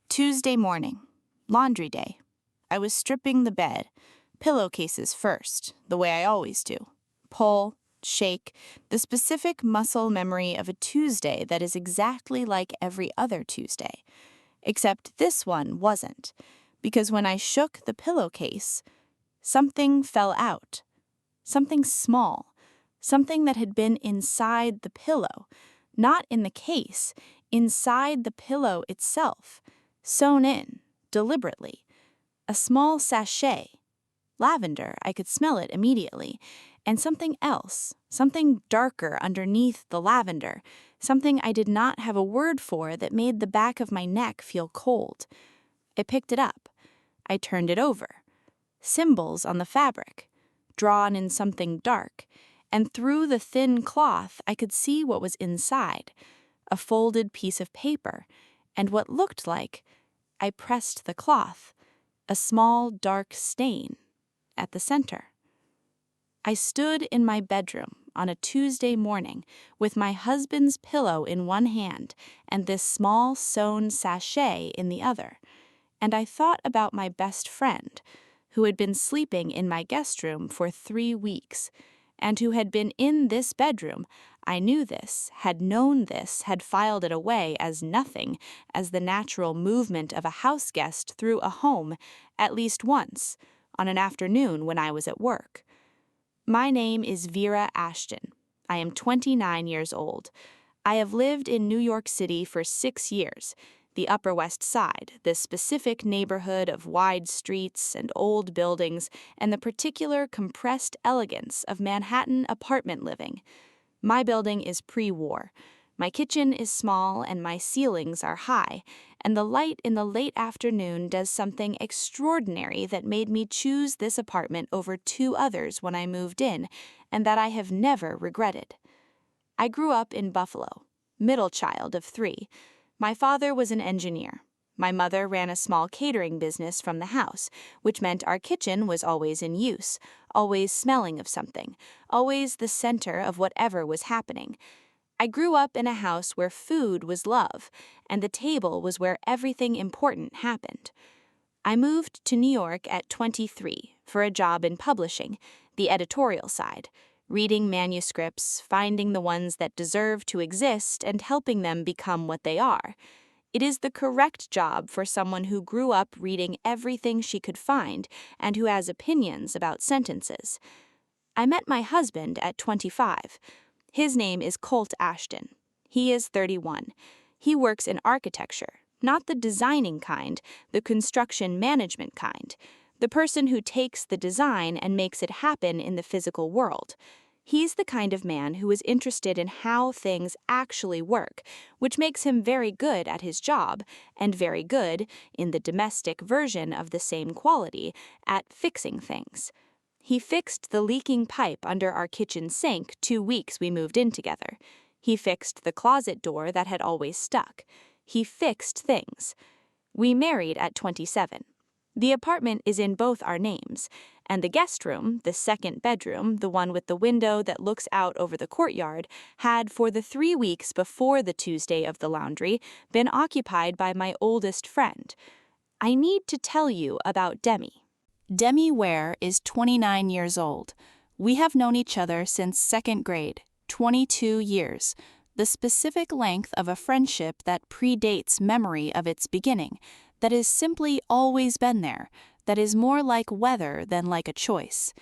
Tuesday morning, laundry day. I was stripping the bed, pillowcases first, the way I always do. Pull, shake, the specific muscle memory of a Tuesday that is exactly like every other Tuesday. Except this one wasn't, because when I shook the pillowcase, something fell out. Something small, something that had been inside the pillow, not in the case, inside the pillow itself, sewn in, deliberately. A small sachet. Lavender, I could smell it immediately. And something else, something darker underneath the lavender, something I did not have a word for that made the back of my neck feel cold. I picked it up. I turned it over. Symbols on the fabric, drawn in something dark, and through the thin cloth I could see what was inside, a folded piece of paper, and what looked like, I pressed the cloth, a small dark stain at the center. I stood in my bedroom on a Tuesday morning with my husband's pillow in one hand and this small sewn sachet in the other, and I thought about my best friend, who had been sleeping in my guest room for 3 weeks, and who had been in this bedroom. I knew this, had known this, had filed it away as nothing, as the natural movement of a house guest through a home, at least once, on an afternoon when I was at work. My name is Vera Ashton. I am 29 years old. I have lived in New York City for 6 years, the Upper West Side, the specific neighborhood of wide streets and old buildings, and the particular compressed elegance of Manhattan apartment living. My building is pre-war. My kitchen is small and my ceilings are high, and the light in the late afternoon does something extraordinary that made me choose this apartment over 2 others when I moved in, and that I have never regretted. I grew up in Buffalo, middle child of 3. My father was an engineer. My mother ran a small catering business from the house, which meant our kitchen was always in use, always smelling of something, always the center of whatever was happening. I grew up in a house where food was love, and the table was where everything important happened. I moved to New York at 23 for a job in publishing, the editorial side, reading manuscripts, finding the ones that deserve to exist, and helping them become what they are. It is the correct job for someone who grew up reading everything she could find and who has opinions about sentences. I met my husband at 25. His name is Colt Ashton. He is 31. He works in architecture, not the designing kind, the construction management kind. The person who takes the design and makes it happen in the physical world. He's the kind of man who is interested in how things actually work, which makes him very good at his job, and very good, in the domestic version of the same quality, at fixing things. He fixed the leaking pipe under our kitchen sink 2 weeks we moved in together. He fixed the closet door that had always stuck. He fixed things. We married at 27. The apartment is in both our names, and the guest room, the second bedroom, the one with the window that looks out over the courtyard, had for the 3 weeks before the Tuesday of the laundry been occupied by my oldest friend. I need to tell you about Demi. Demi Ware is 29 years old. We have known each other since 2nd grade, 22 years, the specific length of a friendship that predates memory of its beginning, that has simply always been there, that is more like weather than like a choice.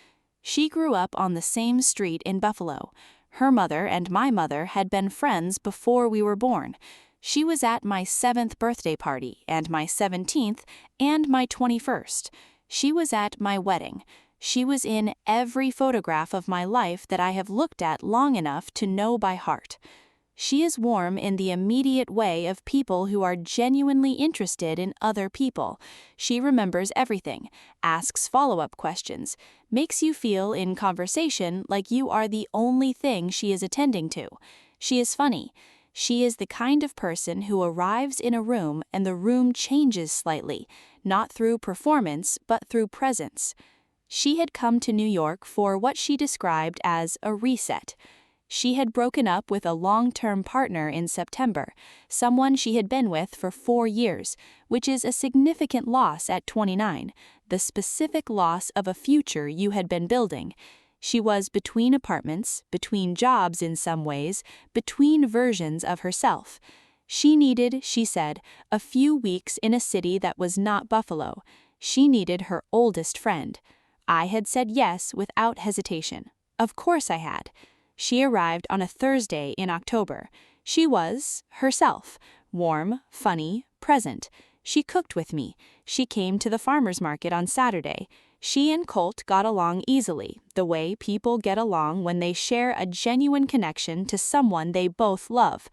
She grew up on the same street in Buffalo. Her mother and my mother had been friends before we were born. She was at my 7th birthday party and my 17th and my 21st. She was at my wedding. She was in every photograph of my life that I have looked at long enough to know by heart. She is warm in the immediate way of people who are genuinely interested in other people. She remembers everything, asks follow-up questions, makes you feel in conversation like you are the only thing she is attending to. She is funny. She is the kind of person who arrives in a room and the room changes slightly, not through performance but through presence. She had come to New York for what she described as a reset. She had broken up with a long-term partner in September, someone she had been with for 4 years, which is a significant loss at 29, the specific loss of a future you had been building. She was between apartments, between jobs in some ways, between versions of herself. She needed, she said, a few weeks in a city that was not Buffalo. She needed her oldest friend. I had said yes without hesitation. Of course I had. She arrived on a Thursday in October. She was herself, warm, funny, present. She cooked with me. She came to the farmer's market on Saturday. She and Colt got along easily, the way people get along when they share a genuine connection to someone they both love.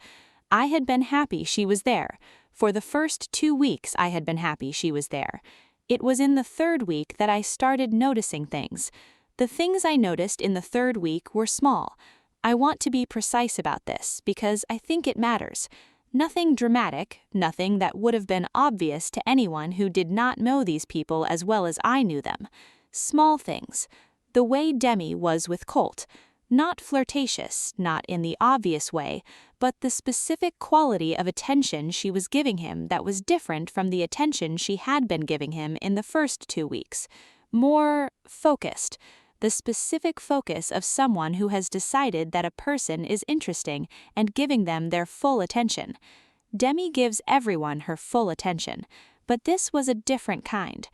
I had been happy she was there. For the first 2 weeks I had been happy she was there. It was in the 3rd week that I started noticing things. The things I noticed in the 3rd week were small. I want to be precise about this because I think it matters. Nothing dramatic, nothing that would have been obvious to anyone who did not know these people as well as I knew them. Small things. The way Demi was with Colt. Not flirtatious, not in the obvious way, but the specific quality of attention she was giving him that was different from the attention she had been giving him in the first 2 weeks. More focused. The specific focus of someone who has decided that a person is interesting and giving them their full attention. Demi gives everyone her full attention, but this was a different kind.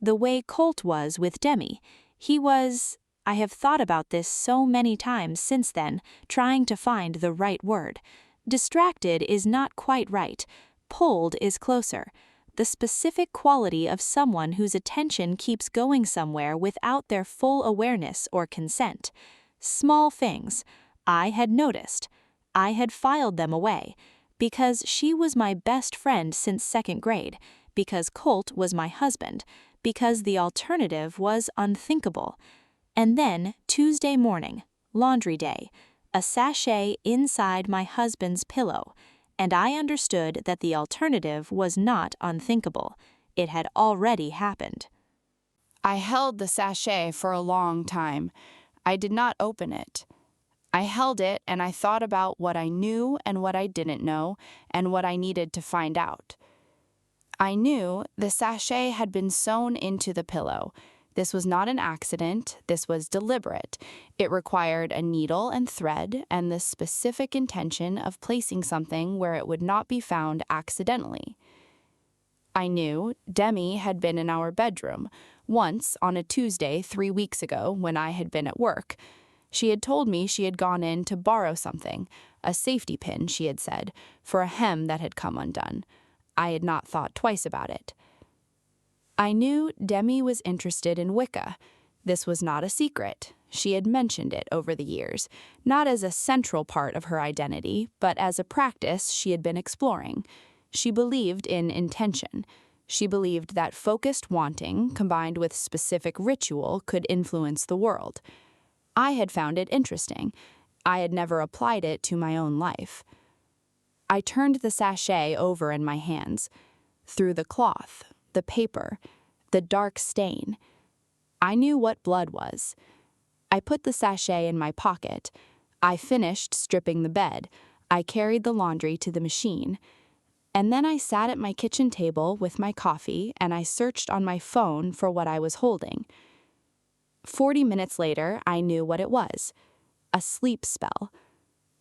The way Colt was with Demi, he was, I have thought about this so many times since then, trying to find the right word. Distracted is not quite right. Pulled is closer. The specific quality of someone whose attention keeps going somewhere without their full awareness or consent. Small things. I had noticed. I had filed them away. Because she was my best friend since 2nd grade. Because Colt was my husband. Because the alternative was unthinkable. And then, Tuesday morning, laundry day, a sachet inside my husband's pillow. And I understood that the alternative was not unthinkable. It had already happened. I held the sachet for a long time. I did not open it. I held it and I thought about what I knew and what I didn't know and what I needed to find out. I knew the sachet had been sewn into the pillow. This was not an accident, this was deliberate. It required a needle and thread and the specific intention of placing something where it would not be found accidentally. I knew Demi had been in our bedroom, once on a Tuesday 3 weeks ago when I had been at work. She had told me she had gone in to borrow something, a safety pin, she had said, for a hem that had come undone. I had not thought twice about it. I knew Demi was interested in Wicca. This was not a secret. She had mentioned it over the years, not as a central part of her identity, but as a practice she had been exploring. She believed in intention. She believed that focused wanting, combined with specific ritual, could influence the world. I had found it interesting. I had never applied it to my own life. I turned the sachet over in my hands. Through the cloth, the paper, the dark stain. I knew what blood was. I put the sachet in my pocket. I finished stripping the bed. I carried the laundry to the machine. And then I sat at my kitchen table with my coffee and I searched on my phone for what I was holding. 40 minutes later, I knew what it was. A sleep spell.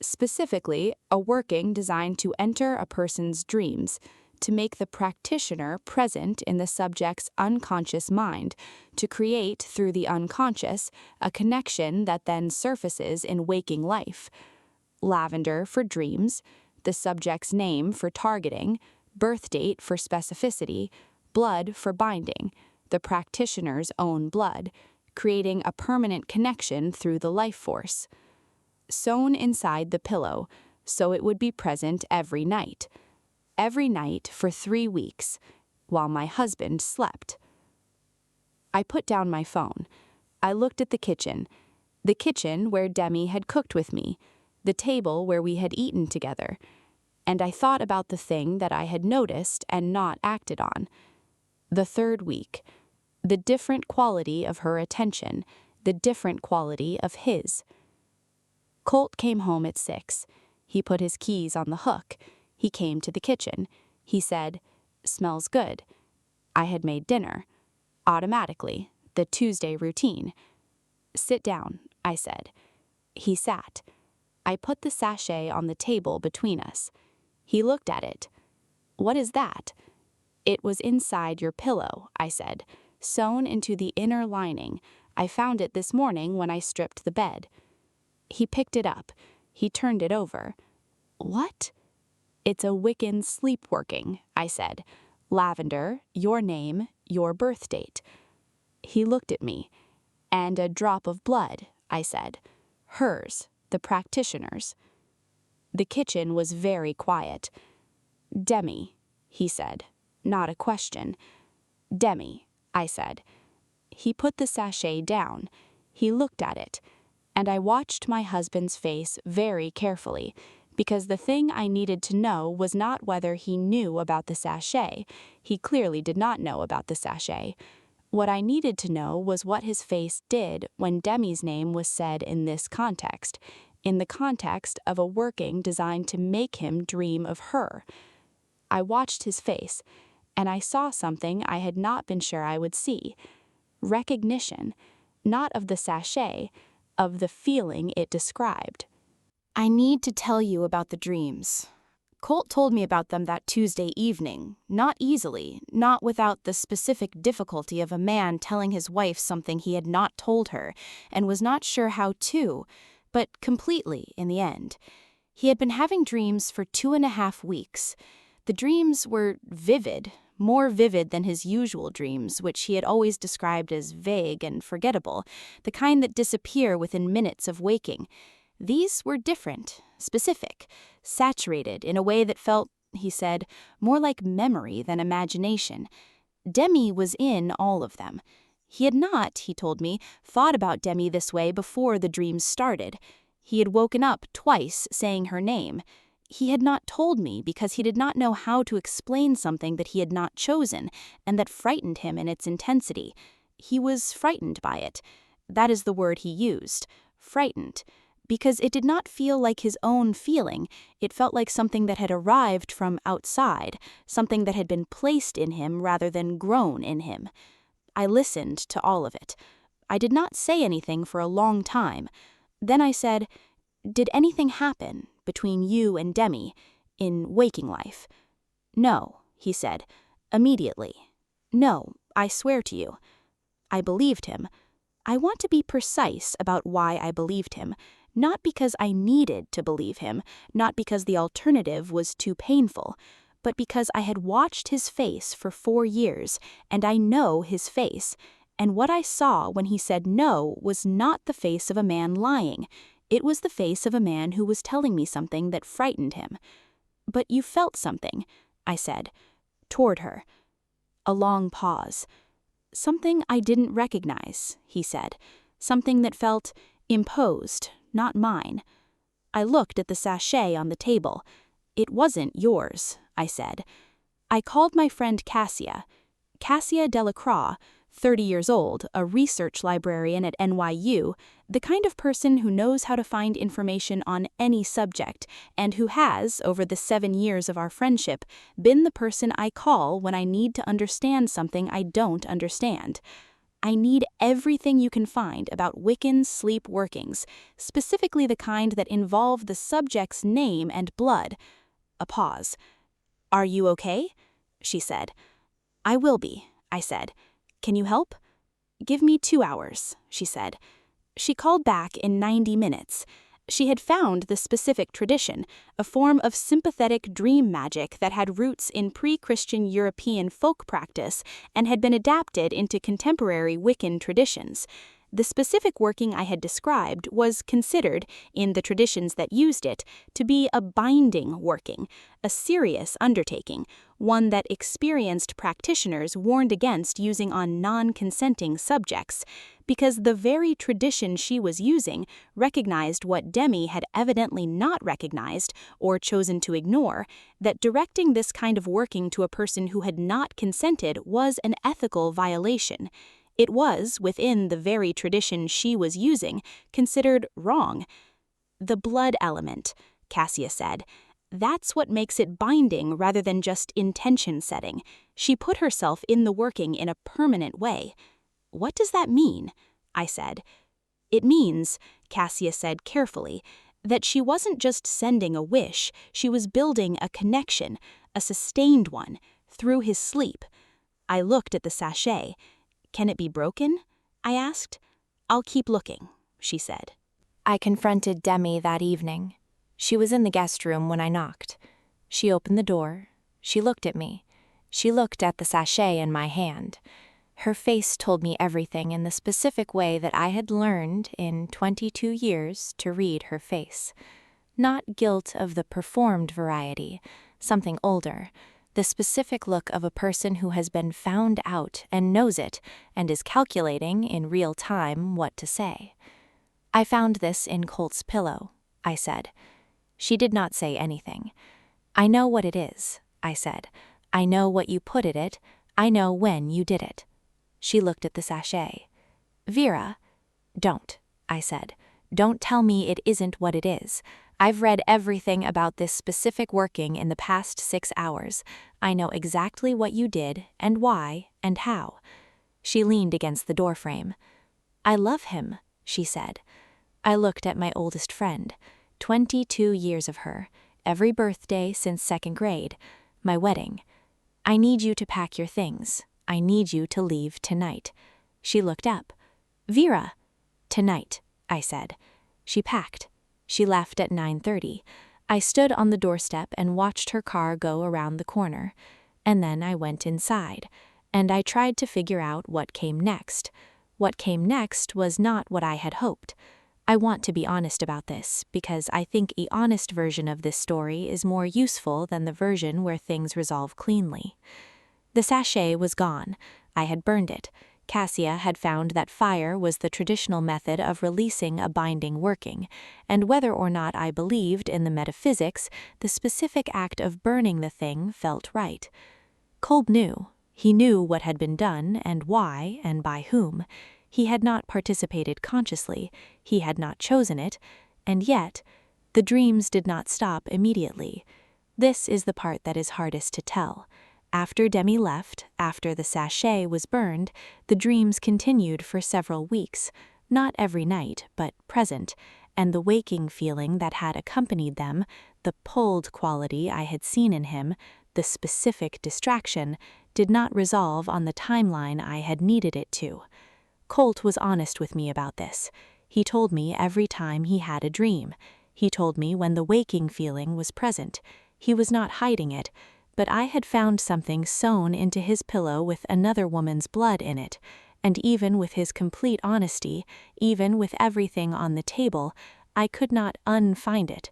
Specifically, a working designed to enter a person's dreams, to make the practitioner present in the subject's unconscious mind, to create through the unconscious a connection that then surfaces in waking life. Lavender for dreams, the subject's name for targeting, birth date for specificity, blood for binding, the practitioner's own blood, creating a permanent connection through the life force. Sewn inside the pillow, so it would be present every night for 3 weeks, while my husband slept. I put down my phone. I looked at the kitchen where Demi had cooked with me, the table where we had eaten together, and I thought about the thing that I had noticed and not acted on. The 3rd week, the different quality of her attention, the different quality of his. Colt came home at 6. He put his keys on the hook. He came to the kitchen. He said, "Smells good." I had made dinner. Automatically, the Tuesday routine. "Sit down," I said. He sat. I put the sachet on the table between us. He looked at it. "What is that?" "It was inside your pillow," I said, "sewn into the inner lining. I found it this morning when I stripped the bed." He picked it up. He turned it over. "What?" "It's a Wiccan sleepworking," I said. "Lavender, your name, your birth date." He looked at me. "And a drop of blood," I said. "Hers, the practitioner's." The kitchen was very quiet. "Demi," he said, not a question. "Demi," I said. He put the sachet down. He looked at it. And I watched my husband's face very carefully, because the thing I needed to know was not whether he knew about the sachet. He clearly did not know about the sachet. What I needed to know was what his face did when Demi's name was said in this context, in the context of a working designed to make him dream of her. I watched his face, and I saw something I had not been sure I would see. Recognition, not of the sachet, of the feeling it described. "I need to tell you about the dreams. Colt told me about them that Tuesday evening, not easily, not without the specific difficulty of a man telling his wife something he had not told her and was not sure how to, but completely in the end. He had been having dreams for 2.5 weeks. The dreams were vivid, more vivid than his usual dreams, which he had always described as vague and forgettable, the kind that disappear within minutes of waking. These were different, specific, saturated in a way that felt, he said, more like memory than imagination. Demi was in all of them. He had not, he told me, thought about Demi this way before the dreams started. He had woken up twice saying her name. He had not told me because he did not know how to explain something that he had not chosen and that frightened him in its intensity. He was frightened by it. That is the word he used, frightened, because it did not feel like his own feeling. It felt like something that had arrived from outside, something that had been placed in him rather than grown in him. I listened to all of it. I did not say anything for a long time. Then I said, "Did anything happen between you and Demi in waking life?" "No," he said, immediately. "No, I swear to you." I believed him. I want to be precise about why I believed him, not because I needed to believe him, not because the alternative was too painful, but because I had watched his face for 4 years, and I know his face, and what I saw when he said no was not the face of a man lying. It was the face of a man who was telling me something that frightened him. "But you felt something," I said, toward her. A long pause. "Something I didn't recognize," he said. "Something that felt imposed, not mine." I looked at the sachet on the table. "It wasn't yours," I said. I called my friend Cassia Delacroix, 30 years old, a research librarian at NYU, the kind of person who knows how to find information on any subject, and who has, over the 7 years of our friendship, been the person I call when I need to understand something I don't understand. I need everything you can find about Wiccan sleep workings, specifically the kind that involve the subject's name and blood. A pause. "Are you okay?" she said. "I will be," I said. "Can you help?" "Give me 2 hours," she said. She called back in 90 minutes. She had found the specific tradition, a form of sympathetic dream magic that had roots in pre-Christian European folk practice and had been adapted into contemporary Wiccan traditions. The specific working I had described was considered, in the traditions that used it, to be a binding working, a serious undertaking, one that experienced practitioners warned against using on non-consenting subjects, because the very tradition she was using recognized what Demi had evidently not recognized or chosen to ignore, that directing this kind of working to a person who had not consented was an ethical violation. It was, within the very tradition she was using, considered wrong. The blood element, Cassia said. That's what makes it binding rather than just intention setting. She put herself in the working in a permanent way. What does that mean? I said. It means, Cassia said carefully, that she wasn't just sending a wish, she was building a connection, a sustained one, through his sleep. I looked at the sachet. Can it be broken? I asked. I'll keep looking, she said. I confronted Demi that evening. She was in the guest room when I knocked. She opened the door. She looked at me. She looked at the sachet in my hand. Her face told me everything in the specific way that I had learned in 22 years to read her face. Not guilt of the performed variety, something older, the specific look of a person who has been found out and knows it and is calculating in real time what to say. I found this in Colt's pillow, I said. She did not say anything. I know what it is, I said. I know what you put in it. I know when you did it. She looked at the sachet. Vera, don't, I said. Don't tell me it isn't what it is. I've read everything about this specific working in the past 6 hours. I know exactly what you did and why and how. She leaned against the doorframe. I love him, she said. I looked at my oldest friend, 22 years of her, every birthday since 2nd grade, my wedding. I need you to pack your things. I need you to leave tonight. She looked up. Vera. Tonight, I said. She packed. She left at 9:30. I stood on the doorstep and watched her car go around the corner. And then I went inside, and I tried to figure out what came next. What came next was not what I had hoped. I want to be honest about this, because I think the honest version of this story is more useful than the version where things resolve cleanly. The sachet was gone. I had burned it. Cassia had found that fire was the traditional method of releasing a binding working, and whether or not I believed in the metaphysics, the specific act of burning the thing felt right. Kolb knew. He knew what had been done and why and by whom. He had not participated consciously, he had not chosen it, and yet, the dreams did not stop immediately. This is the part that is hardest to tell. After Demi left, after the sachet was burned, the dreams continued for several weeks, not every night, but present, and the waking feeling that had accompanied them, the pulled quality I had seen in him, the specific distraction, did not resolve on the timeline I had needed it to. Colt was honest with me about this. He told me every time he had a dream. He told me when the waking feeling was present. He was not hiding it, but I had found something sewn into his pillow with another woman's blood in it, and even with his complete honesty, even with everything on the table, I could not unfind it.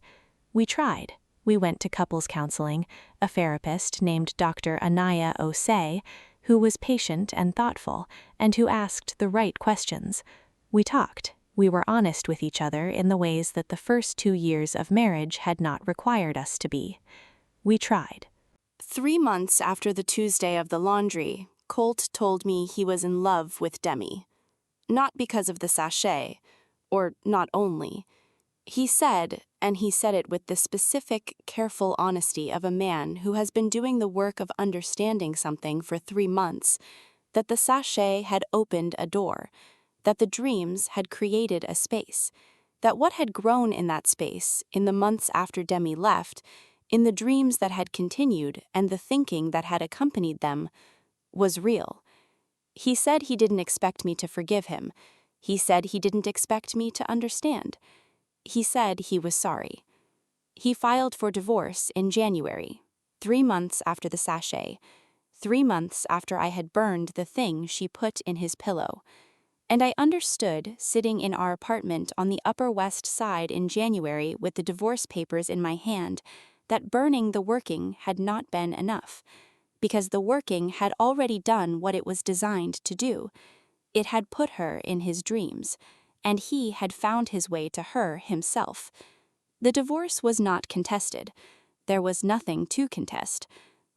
We tried. We went to couples counseling, a therapist named Dr. Anaya Osei, who was patient and thoughtful, and who asked the right questions. We talked. We were honest with each other in the ways that the first 2 years of marriage had not required us to be. We tried. 3 months after the Tuesday of the laundry, Colt told me he was in love with Demi. Not because of the sachet, or not only. He said, and he said it with the specific, careful honesty of a man who has been doing the work of understanding something for 3 months, that the sachet had opened a door, that the dreams had created a space, that what had grown in that space, in the months after Demi left, in the dreams that had continued and the thinking that had accompanied them, was real. He said he didn't expect me to forgive him. He said he didn't expect me to understand. He said he was sorry. He filed for divorce in January, 3 months after the sachet, 3 months after I had burned the thing she put in his pillow. And I understood, sitting in our apartment on the Upper West Side in January with the divorce papers in my hand, that burning the working had not been enough, because the working had already done what it was designed to do. It had put her in his dreams, and he had found his way to her himself. The divorce was not contested. There was nothing to contest.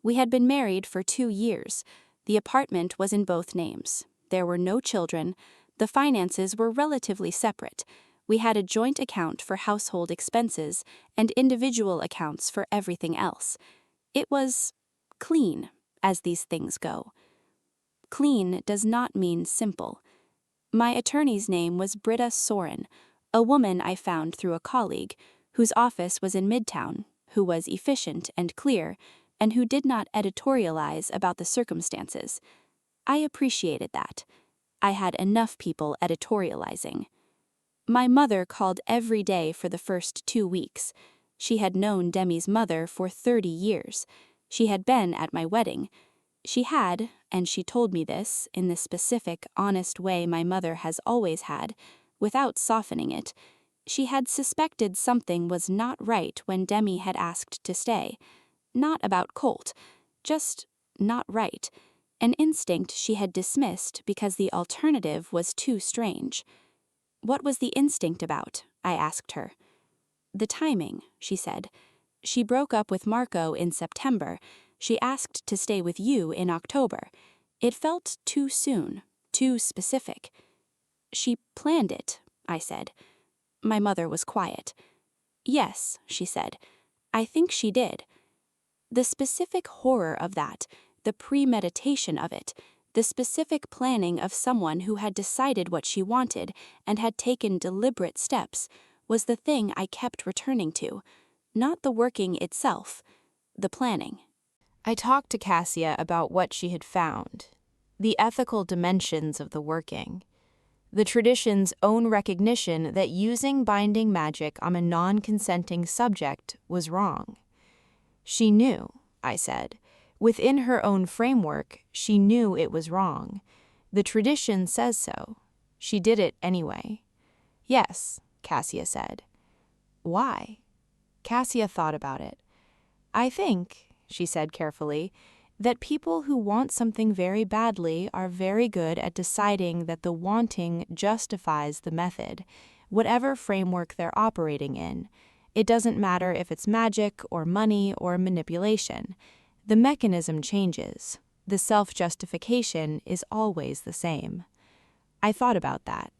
We had been married for 2 years. The apartment was in both names. There were no children. The finances were relatively separate. We had a joint account for household expenses and individual accounts for everything else. It was clean, as these things go. Clean does not mean simple. My attorney's name was Britta Soren, a woman I found through a colleague, whose office was in Midtown, who was efficient and clear, and who did not editorialize about the circumstances. I appreciated that. I had enough people editorializing. My mother called every day for the first 2 weeks. She had known Demi's mother for 30 years. She had been at my wedding. She had, and she told me this in the specific, honest way my mother has always had, without softening it, she had suspected something was not right when Demi had asked to stay. Not about Colt, just not right. An instinct she had dismissed because the alternative was too strange. What was the instinct about? I asked her. The timing, she said. She broke up with Marco in September. She asked to stay with you in October. It felt too soon, too specific. She planned it, I said. My mother was quiet. Yes, she said. I think she did. The specific horror of that, the premeditation of it, the specific planning of someone who had decided what she wanted and had taken deliberate steps, was the thing I kept returning to. Not the working itself, the planning. I talked to Cassia about what she had found, the ethical dimensions of the working, the tradition's own recognition that using binding magic on a non-consenting subject was wrong. She knew, I said. Within her own framework, she knew it was wrong. The tradition says so. She did it anyway. Yes, Cassia said. Why? Cassia thought about it. I think, she said carefully, that people who want something very badly are very good at deciding that the wanting justifies the method, whatever framework they're operating in. It doesn't matter if it's magic or money or manipulation. The mechanism changes. The self-justification is always the same. I thought about that.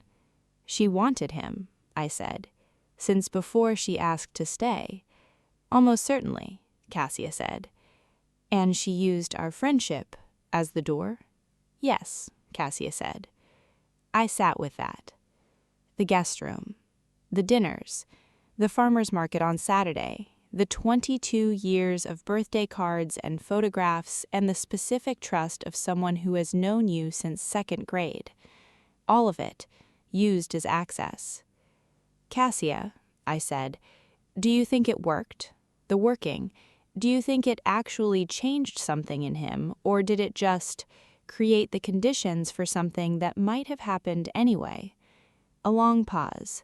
She wanted him, I said, since before she asked to stay. Almost certainly, Cassia said. And she used our friendship as the door? Yes, Cassia said. I sat with that. The guest room, the dinners, the farmer's market on Saturday, the 22 years of birthday cards and photographs, and the specific trust of someone who has known you since 2nd grade. All of it, used as access. Cassia, I said, do you think it worked? The working, do you think it actually changed something in him, or did it just create the conditions for something that might have happened anyway? A long pause.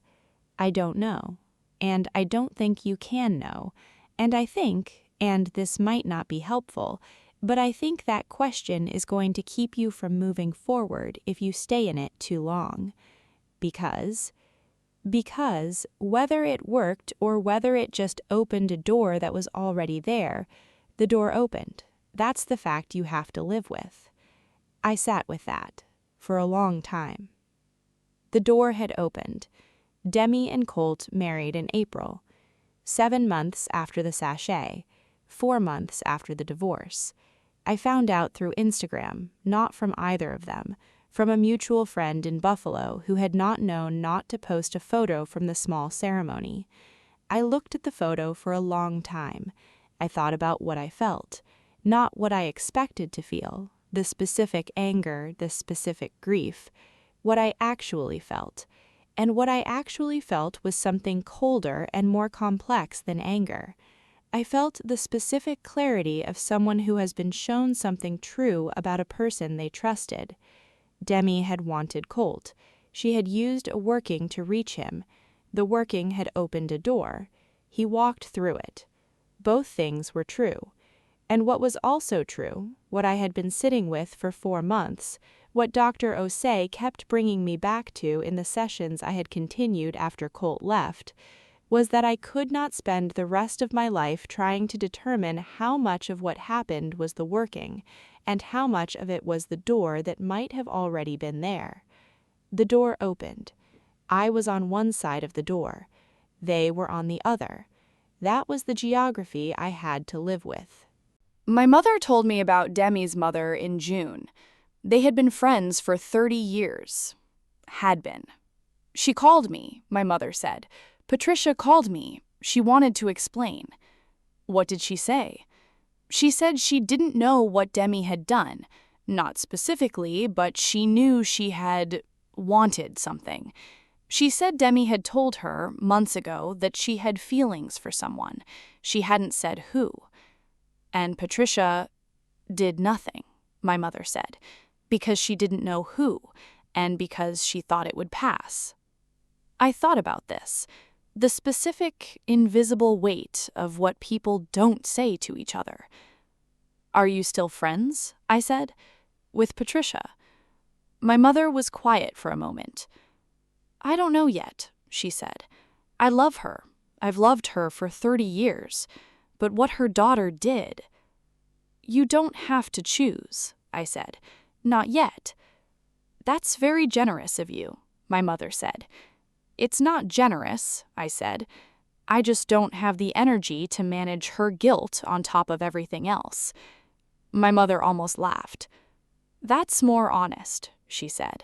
I don't know. And I don't think you can know. And I think, and this might not be helpful, but I think that question is going to keep you from moving forward if you stay in it too long. Because whether it worked or whether it just opened a door that was already there, the door opened. That's the fact you have to live with. I sat with that for a long time. The door had opened. Demi and Colt married in April, 7 months after the sachet, 4 months after the divorce. I found out through Instagram, not from either of them, from a mutual friend in Buffalo who had not known not to post a photo from the small ceremony. I looked at the photo for a long time. I thought about what I felt, not what I expected to feel, the specific anger, the specific grief, what I actually felt. And what I actually felt was something colder and more complex than anger. I felt the specific clarity of someone who has been shown something true about a person they trusted. Demi had wanted Colt. She had used a working to reach him. The working had opened a door. He walked through it. Both things were true. And what was also true, what I had been sitting with for 4 months, what Dr. Osei kept bringing me back to in the sessions I had continued after Colt left, was that I could not spend the rest of my life trying to determine how much of what happened was the working, and how much of it was the door that might have already been there. The door opened. I was on one side of the door. They were on the other. That was the geography I had to live with. My mother told me about Demi's mother in June. They had been friends for 30 years. Had been. She called me, my mother said. Patricia called me. She wanted to explain. What did she say? She said she didn't know what Demi had done. Not specifically, but she knew she had wanted something. She said Demi had told her, months ago, that she had feelings for someone. She hadn't said who. And Patricia did nothing, my mother said, because she didn't know who, and because she thought it would pass. I thought about this, the specific, invisible weight of what people don't say to each other. Are you still friends? I said. With Patricia. My mother was quiet for a moment. I don't know yet, she said. I love her. I've loved her for 30 years. But what her daughter did... You don't have to choose, I said. Not yet. That's very generous of you, my mother said. It's not generous, I said. I just don't have the energy to manage her guilt on top of everything else. My mother almost laughed. That's more honest, she said.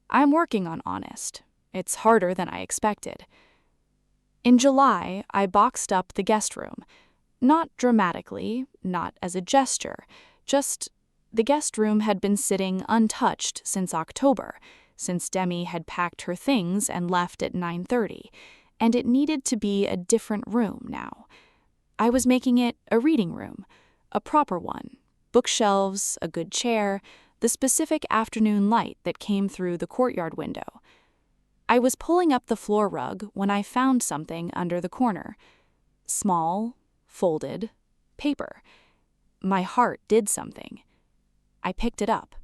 I'm working on honest. It's harder than I expected. In July, I boxed up the guest room. Not dramatically, not as a gesture, just the guest room had been sitting untouched since October, since Demi had packed her things and left at 9:30, and it needed to be a different room now. I was making it a reading room, a proper one, bookshelves, a good chair, the specific afternoon light that came through the courtyard window. I was pulling up the floor rug when I found something under the corner. Small, folded, paper. My heart did something. I picked it up,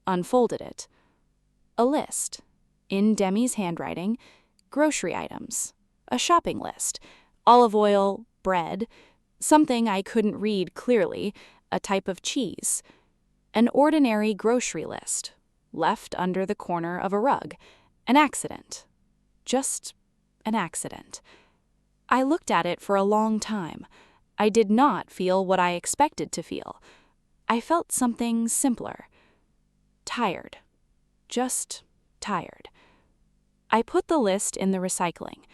unfolded it. A list, in Demi's handwriting, grocery items, a shopping list, olive oil, bread, something I couldn't read clearly, a type of cheese. An ordinary grocery list, left under the corner of a rug. An accident. Just an accident. I looked at it for a long time. I did not feel what I expected to feel. I felt something simpler. Tired. Just tired. I put the list in the recycling.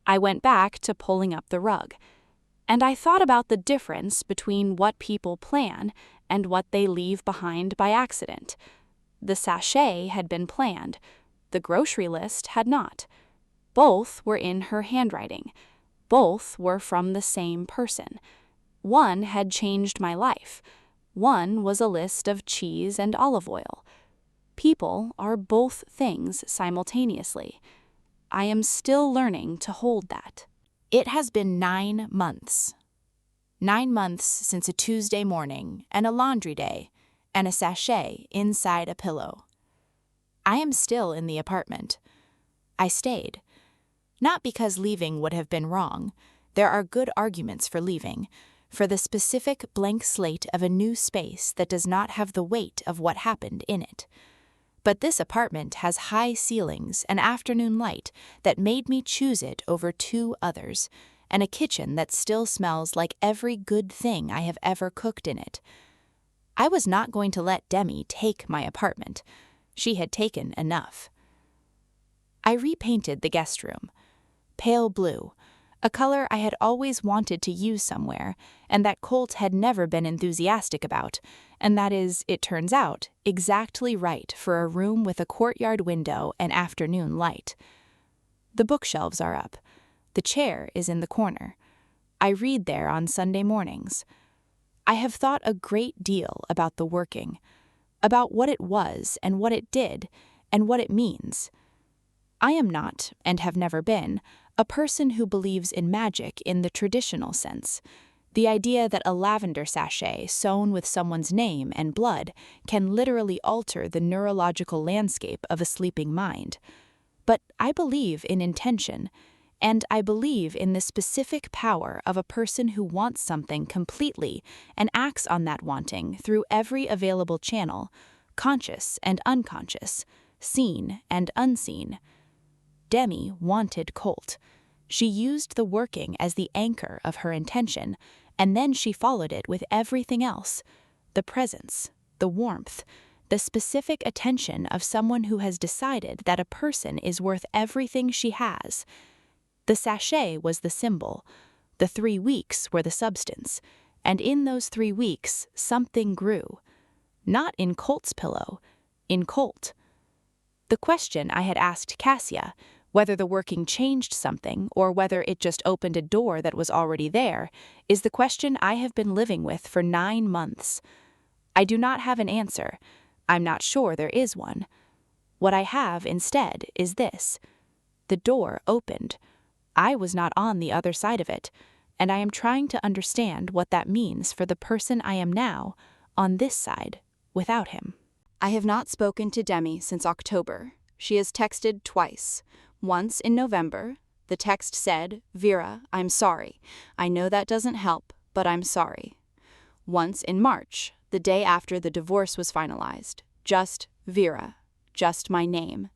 I went back to pulling up the rug. And I thought about the difference between what people plan and what they leave behind by accident. The sachet had been planned. The grocery list had not. Both were in her handwriting. Both were from the same person. One had changed my life. One was a list of cheese and olive oil. People are both things simultaneously. I am still learning to hold that. It has been 9 months. 9 months since a Tuesday morning and a laundry day and a sachet inside a pillow. I am still in the apartment. I stayed. Not because leaving would have been wrong. There are good arguments for leaving, for the specific blank slate of a new space that does not have the weight of what happened in it. But this apartment has high ceilings and afternoon light that made me choose it over 2 others, and a kitchen that still smells like every good thing I have ever cooked in it. I was not going to let Demi take my apartment. She had taken enough. I repainted the guest room. Pale blue, a color I had always wanted to use somewhere, and that Colt had never been enthusiastic about, and that is, it turns out, exactly right for a room with a courtyard window and afternoon light. The bookshelves are up. The chair is in the corner. I read there on Sunday mornings. I have thought a great deal about the working, about what it was and what it did and what it means. I am not, and have never been, a person who believes in magic in the traditional sense, the idea that a lavender sachet sewn with someone's name and blood can literally alter the neurological landscape of a sleeping mind. But I believe in intention, and I believe in the specific power of a person who wants something completely and acts on that wanting through every available channel, conscious and unconscious, seen and unseen. Demi wanted Colt. She used the working as the anchor of her intention, and then she followed it with everything else: the presence, the warmth, the specific attention of someone who has decided that a person is worth everything she has. The sachet was the symbol. The 3 weeks were the substance. And in those 3 weeks, something grew. Not in Colt's pillow, in Colt. The question I had asked Cassia, whether the working changed something or whether it just opened a door that was already there, is the question I have been living with for 9 months. I do not have an answer. I'm not sure there is one. What I have instead is this: the door opened. I was not on the other side of it, and I am trying to understand what that means for the person I am now, on this side, without him. I have not spoken to Demi since October. She has texted twice. Once in November. The text said, "Vera, I'm sorry. I know that doesn't help, but I'm sorry." Once in March, the day after the divorce was finalized. Just Vera. Just my name.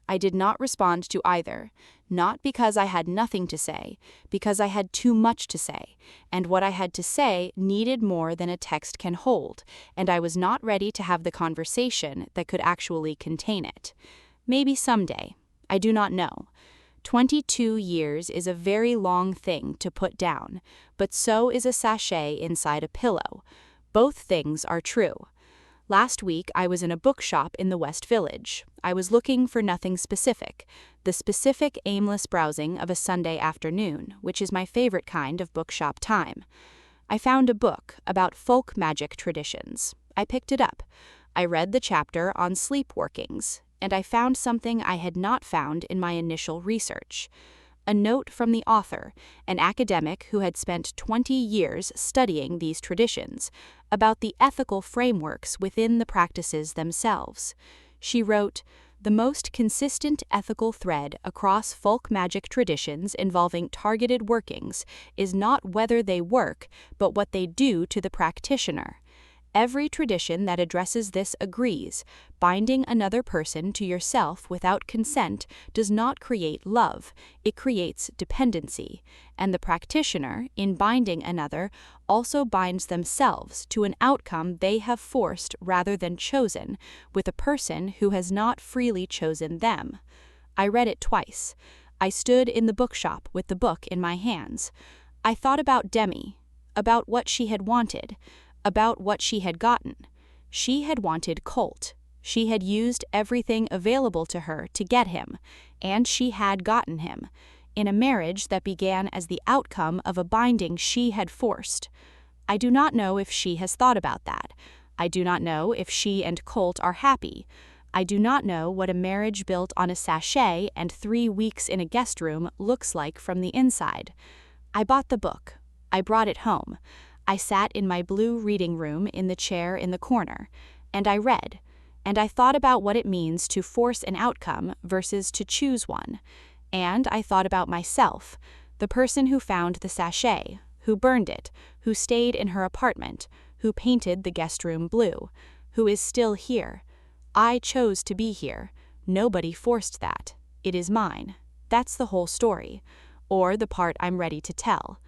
I did not respond to either, not because I had nothing to say, because I had too much to say, and what I had to say needed more than a text can hold, and I was not ready to have the conversation that could actually contain it. Maybe someday. I do not know. 22 years is a very long thing to put down, but so is a sachet inside a pillow. Both things are true. Last week, I was in a bookshop in the West Village. I was looking for nothing specific, the specific aimless browsing of a Sunday afternoon, which is my favorite kind of bookshop time. I found a book about folk magic traditions. I picked it up. I read the chapter on sleep workings, and I found something I had not found in my initial research. A note from the author, an academic who had spent 20 years studying these traditions, about the ethical frameworks within the practices themselves. She wrote, "The most consistent ethical thread across folk magic traditions involving targeted workings is not whether they work, but what they do to the practitioner. Every tradition that addresses this agrees, binding another person to yourself without consent does not create love, it creates dependency, and the practitioner, in binding another, also binds themselves to an outcome they have forced rather than chosen, with a person who has not freely chosen them." I read it twice. I stood in the bookshop with the book in my hands. I thought about Demi, about what she had wanted, about what she had gotten. She had wanted Colt. She had used everything available to her to get him, and she had gotten him, in a marriage that began as the outcome of a binding she had forced. I do not know if she has thought about that. I do not know if she and Colt are happy. I do not know what a marriage built on a sachet and 3 weeks in a guest room looks like from the inside. I bought the book. I brought it home. I sat in my blue reading room in the chair in the corner, and I read, and I thought about what it means to force an outcome versus to choose one, and I thought about myself, the person who found the sachet, who burned it, who stayed in her apartment, who painted the guest room blue, who is still here. I chose to be here. Nobody forced that. It is mine. That's the whole story, or the part I'm ready to tell.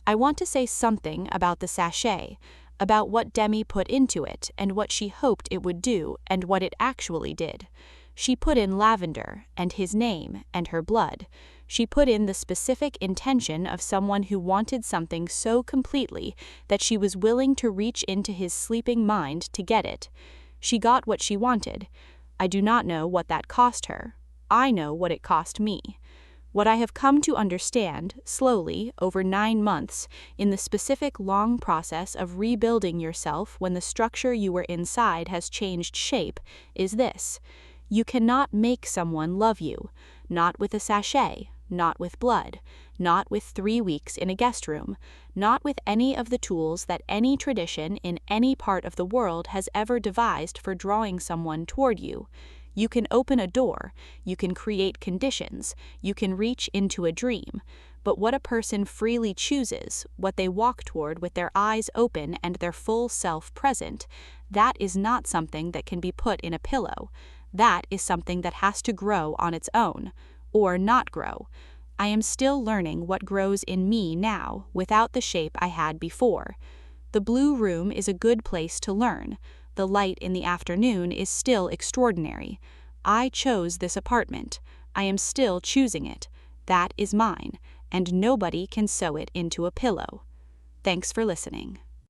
I want to say something about the sachet, about what Demi put into it and what she hoped it would do and what it actually did. She put in Lavender and his name and her blood. She put in the specific intention of someone who wanted something so completely that she was willing to reach into his sleeping mind to get it. She got what she wanted. I do not know what that cost her. I know what it cost me. What I have come to understand, slowly, over 9 months, in the specific long process of rebuilding yourself when the structure you were inside has changed shape, is this: you cannot make someone love you, not with a sachet, not with blood, not with 3 weeks in a guest room, not with any of the tools that any tradition in any part of the world has ever devised for drawing someone toward you. You can open a door, you can create conditions, you can reach into a dream, but what a person freely chooses, what they walk toward with their eyes open and their full self present, that is not something that can be put in a pillow. That is something that has to grow on its own. or not grow. I am still learning what grows in me now without the shape I had before. The blue room is a good place to learn. The light in the afternoon is still extraordinary. I chose this apartment. I am still choosing it. That is mine, and nobody can sew it into a pillow. Thanks for listening.